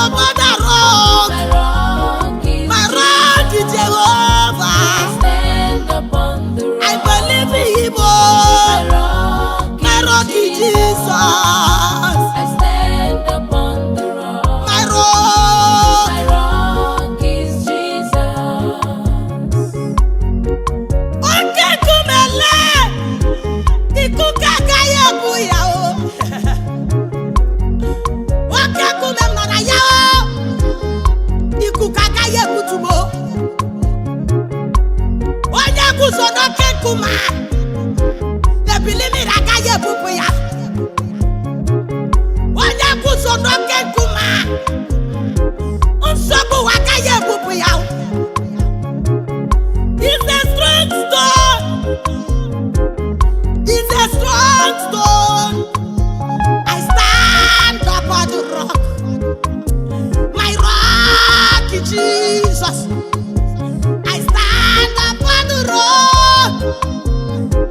upon the rock. My rock is Jehovah. I stand upon the rock. I believe in Him. My rock is Jesus. I stand upon the rock. My rock. My rock is Jesus. Oke kumele. Ikukaga yebu ya o. Oke kumem nana ya o. Ikukaga yebu tubo. Onye kuzo n'oke kuma. Ebilimi raga yebu ya. Onye kuzo n'oke kuma. Nsogbu waka yebu ya. It's a strong stone. It's a strong stone. I stand upon the rock. My rock is Jesus. I stand upon the rock.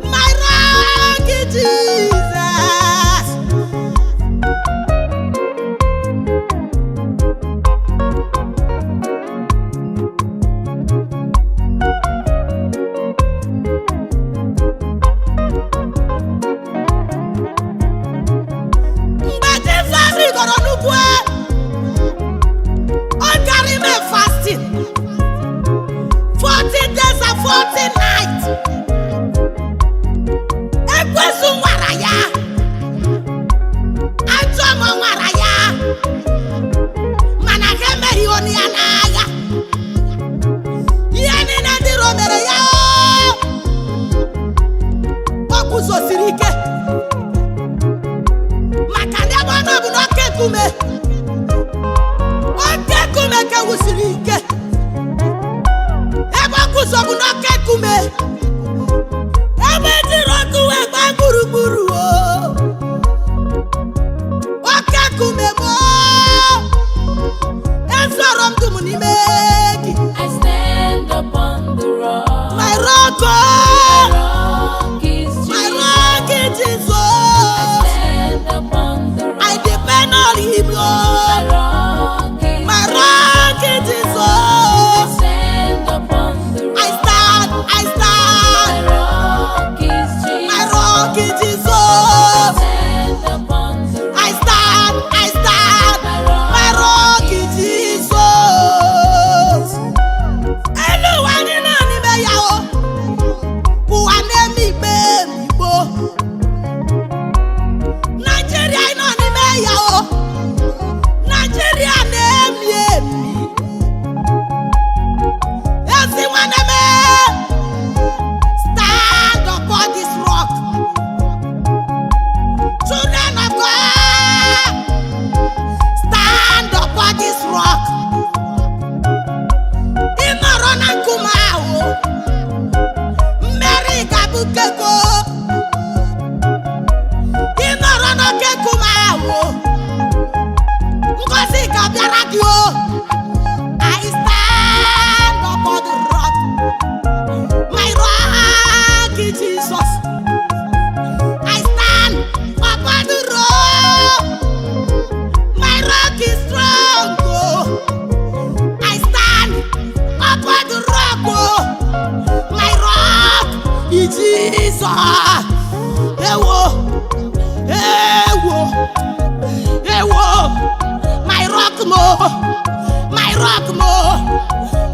My rock is Jesus. Mgbe Jizọs rigoro n'ugwu, ọ gara ime fasting 40 days and 40 nights. Ekwensu nwara ya, ajọ mmụọ nwara ya, mana ha emeghị onu ya n'agha. Ihe niile ndị Iro mere ya, ọ guzosiri ike. Maka na ebe ọ nọ bụ n'oke nkume. Oke nkume ka wusiri ike. Ebe ọ guzo bụ n'oke nkume. Ebe jiri ọkụ wee gbaa gburugburu o. Oke nkume m o. Ezoro m dum n'ime gị. I stand upon the rock. My rock o. My rock is My Jesus. rock is I Jesus. stand upon the rock. I depend on Him, My Lord. rock is My rock is I Jesus. stand upon the rock. I stand. My rock is Jesus. My rock is I Jesus. stand upon the rock. I stand. My rock is Jesus. Eluwa nínú níbẹ̀ yà ó. Ụwa na-eme ikpe emigbo. Nigeria nọ n'ime ya o. Nigeria na-emi emi. Ezi nwanne m, stand upon this rock. Children of God, stand upon this rock. Ị nọrọ na nkume ahụ, mmeri ga-abụkego. Ị nọrọ n'oke nkume ahụ, ngọzi ga-abịara gị o. I stand upon the rock. My rock is Jesus. I stand upon the rock. My rock is strong. Oh. I stand upon the rock. Oh. My rock is Jesus. Ewo, ewo, ewo. My rock mo, my rock mo,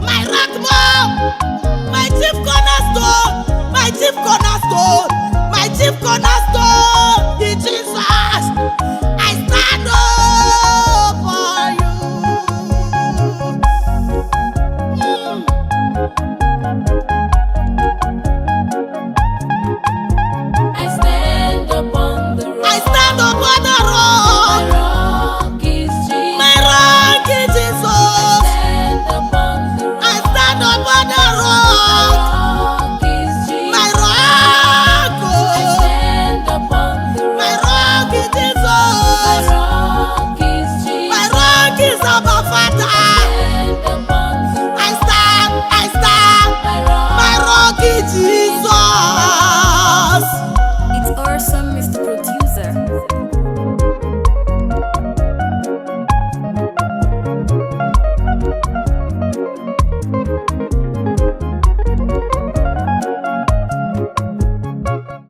my rock mo. My chief cornerstone, my chief cornerstone, my chief cornerstone.